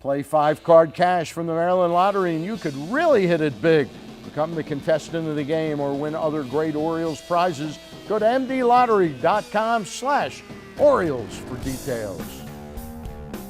Play 5-card cash from the Maryland Lottery and you could really hit it big. Become the contestant of the game or win other great Orioles prizes. Go to mdlottery.com/Orioles for details.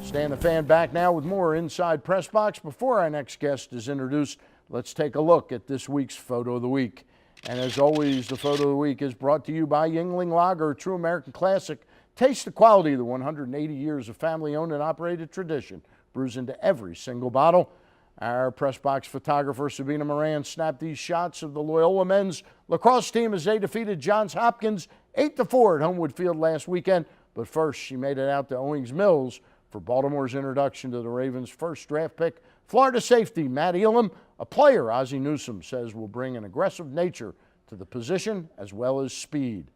Stan the Fan back now with more Inside Press Box. Before our next guest is introduced, let's take a look at this week's Photo of the Week. And as always, the Photo of the Week is brought to you by Yuengling Lager, a true American classic. Taste the quality of the 180 years of family-owned and operated tradition. Brews into every single bottle. Our press box photographer, Sabina Moran, snapped these shots of the Loyola men's lacrosse team as they defeated Johns Hopkins 8-4 at Homewood Field last weekend. But first, she made it out to Owings Mills for Baltimore's introduction to the Ravens' first draft pick, Florida safety Matt Elam, a player Ozzie Newsome says will bring an aggressive nature to the position as well as speed.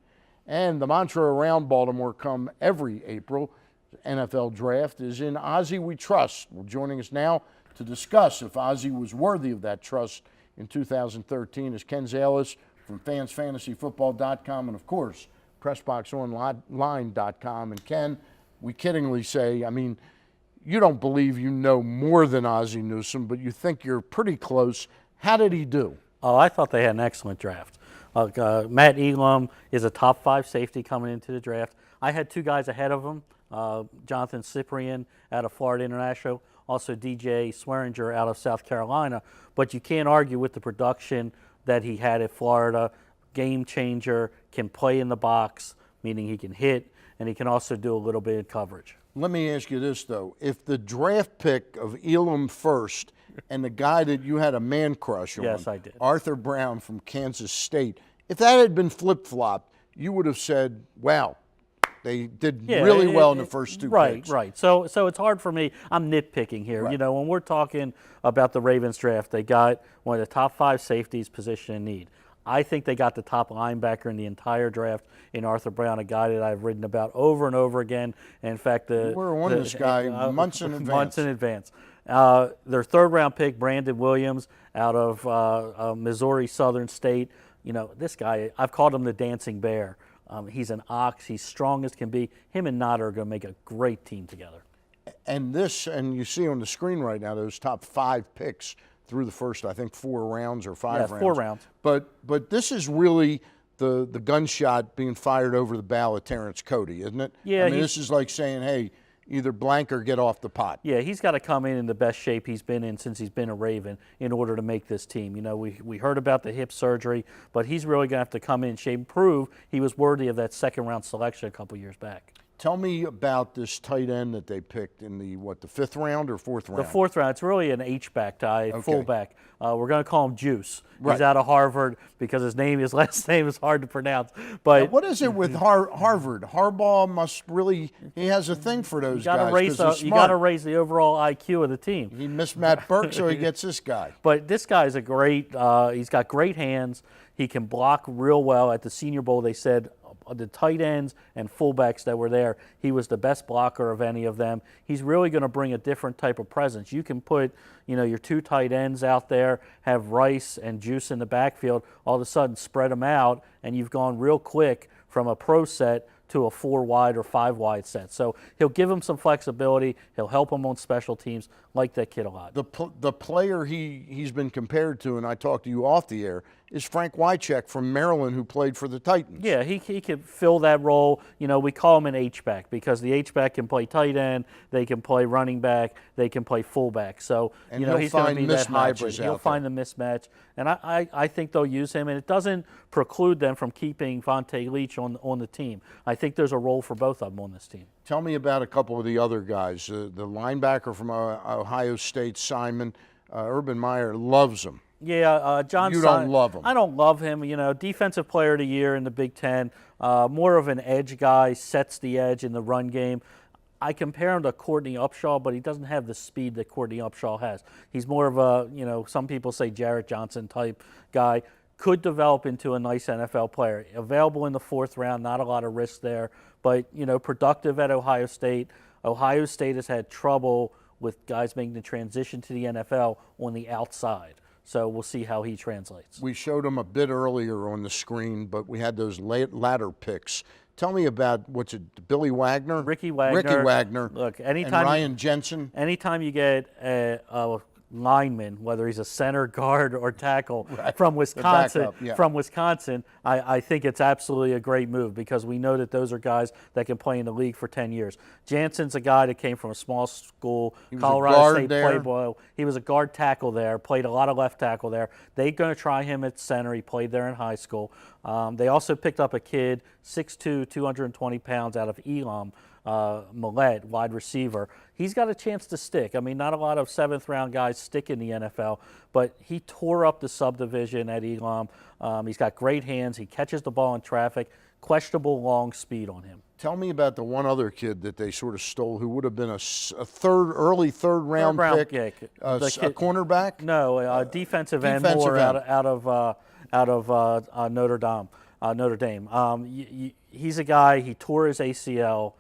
And the mantra around Baltimore come every April NFL draft is "In Ozzie We Trust." Well, joining us now to discuss if Ozzie was worthy of that trust in 2013 is Ken Zalis from fansfantasyfootball.com and, of course, PressBoxOnline.com. And, Ken, we kiddingly say, I mean, you don't believe you know more than Ozzie Newsome, but you think you're pretty close. How did he do? Oh, I thought they had an excellent draft. Matt Elam is a top 5 safety coming into the draft. I had 2 guys ahead of him. Jonathan Cyprian out of Florida International, also DJ Swearinger out of South Carolina. But you can't argue with the production that he had at Florida. Game changer, can play in the box, meaning he can hit, and he can also do a little bit of coverage. Let me ask you this, though. If the draft pick of Elam first and the guy that you had a man crush on, yes, I did. Arthur Brown from Kansas State, if that had been flip-flopped, you would have said, wow, they did really well in the first 2 picks. Right. So it's hard for me. I'm nitpicking here. Right. You know, when we're talking about the Ravens draft, they got one of the top 5 safeties position in need. I think they got the top linebacker in the entire draft in Arthur Brown, a guy that I've written about over and over again. And in fact, we're on this guy months in advance. Months in advance. Their 3rd-round pick, Brandon Williams, out of Missouri Southern State. You know, this guy, I've called him the dancing bear. He's an ox. He's strong as can be. Him and Nada are going to make a great team together. And you see on the screen right now, those top 5 picks through the first, I think, 4 rounds or 5 rounds. 4 rounds. But this is really the gunshot being fired over the bow of Terrence Cody, isn't it? Yeah. I mean, this is like saying, hey, either blank or get off the pot. Yeah, he's got to come in the best shape he's been in since he's been a Raven in order to make this team. You know, we heard about the hip surgery, but he's really going to have to come in shape and prove he was worthy of that 2nd-round selection a couple years back. Tell me about this tight end that they picked in the 5th round or 4th round? The 4th round. It's really an H-back guy, fullback. We're going to call him Juice. Right. He's out of Harvard because his last name is hard to pronounce. But now, what is it with Harvard? Harbaugh must really, he has a thing for those guys. You got to raise the overall IQ of the team. He missed Matt Burke, so he gets this guy. But this guy's a great, he's got great hands. He can block real well. At the Senior Bowl, they said the tight ends and fullbacks that were there, he was the best blocker of any of them. He's really going to bring a different type of presence. You can put, you know, your 2 tight ends out there, have Rice and Juice in the backfield, all of a sudden spread them out, and you've gone real quick from a pro set to a 4-wide or 5-wide set. So he'll give him some flexibility. He'll help him on special teams. Like that kid a lot. The player he's been compared to, and I talked to you off the air, is Frank Wycheck from Maryland, who played for the Titans. Yeah, he can fill that role. You know, we call him an H-back because the H-back can play tight end, they can play running back, they can play fullback. So, and you know, he's going to be that hybrid. He'll find the mismatch. And I think they'll use him, and it doesn't preclude them from keeping Vontae Leach on the team. I think there's a role for both of them on this team. Tell me about a couple of the other guys. The linebacker from Ohio State, Simon, Urban Meyer loves him. Yeah, John. You don't love him. I don't love him. You know, Defensive Player of the Year in the Big Ten. More of an edge guy, sets the edge in the run game. I compare him to Courtney Upshaw, but he doesn't have the speed that Courtney Upshaw has. He's more of a, you know, some people say Jarrett Johnson type guy. Could develop into a nice NFL player. Available in the 4th round, not a lot of risk there, but, you know, productive at Ohio State. Ohio State has had trouble with guys making the transition to the NFL on the outside. So we'll see how he translates. We showed him a bit earlier on the screen, but we had those ladder picks. Tell me about, what's it, Billy Wagner? Ricky Wagner. Ricky Wagner. Look, and Ryan Jensen. Anytime you get a lineman, whether he's a center, guard, or tackle from Wisconsin, I think it's absolutely a great move because we know that those are guys that can play in the league for 10 years. Jansen's a guy that came from a small school, Colorado State Playboy. He was a guard tackle there, played a lot of left tackle there. They're going to try him at center. He played there in high school. They also picked up a kid, 6'2", 220 pounds out of Elam, Millette, wide receiver. He's got a chance to stick. I mean, not a lot of seventh-round guys stick in the NFL, but he tore up the subdivision at Elam. He's got great hands. He catches the ball in traffic. Questionable long speed on him. Tell me about the one other kid that they sort of stole, who would have been a early third round pick. A cornerback? No, a defensive end more out of Notre Dame. He's a guy. He tore his ACL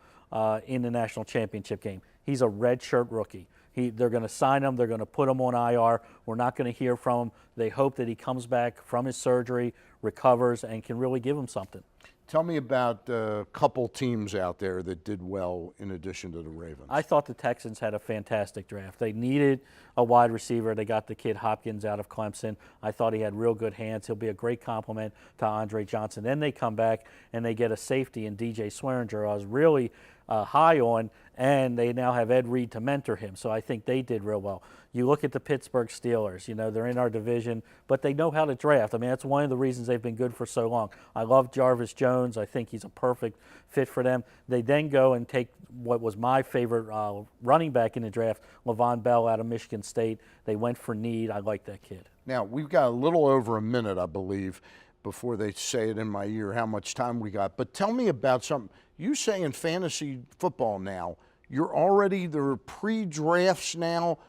in the national championship game. He's a redshirt rookie. They're going to sign him. They're going to put him on IR. We're not going to hear from him. They hope that he comes back from his surgery, recovers, and can really give him something. Tell me about a couple teams out there that did well in addition to the Ravens. I thought the Texans had a fantastic draft. They needed a wide receiver. They got the kid Hopkins out of Clemson. I thought he had real good hands. He'll be a great compliment to Andre Johnson. Then they come back and they get a safety in DJ Swearinger. I was really high on, and they now have Ed Reed to mentor him. So I think they did real well. You look at the Pittsburgh Steelers, they're in our division, but they know how to draft. I mean, that's one of the reasons they've been good for so long. I love Jarvis Jones. I think he's a perfect fit for them. They then go and take what was my favorite running back in the draft, Le'Veon Bell out of Michigan State. They went for need. I like that kid. Now, we've got a little over a minute, I believe, before they say it in my ear how much time we got. But tell me about something. You say in fantasy football now, there are pre-drafts now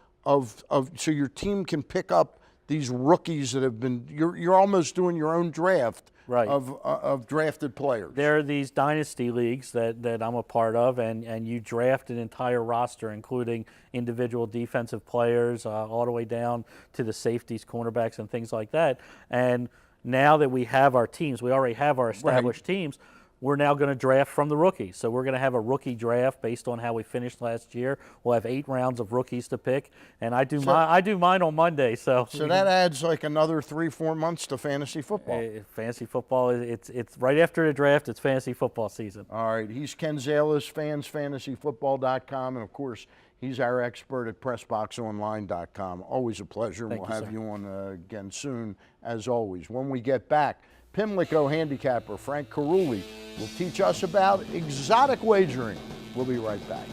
so your team can pick up these rookies that have been, you're almost doing your own draft of drafted players. There are these dynasty leagues that I'm a part of, and you draft an entire roster, including individual defensive players, all the way down to the safeties, cornerbacks, and things like that. And now that we have our teams, we already have our established teams, we're now going to draft from the rookies. So we're going to have a rookie draft based on how we finished last year. We'll have 8 rounds of rookies to pick, and I do mine on Monday. So that adds like another 3-4 months to fantasy football. Fantasy football, it's right after the draft. It's fantasy football season. All right, he's Ken Zalis, fansfantasyfootball.com, and of course, he's our expert at PressBoxOnline.com. Always a pleasure. We'll have you on again soon, as always. When we get back, Pimlico handicapper Frank Carulli will teach us about exotic wagering. We'll be right back.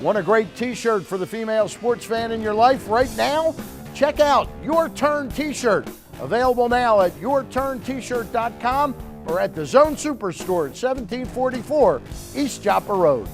Want a great t-shirt for the female sports fan in your life right now? Check out Your Turn T-shirt. Available now at yourturntshirt.com or at the Zone Superstore at 1744 East Joppa Road.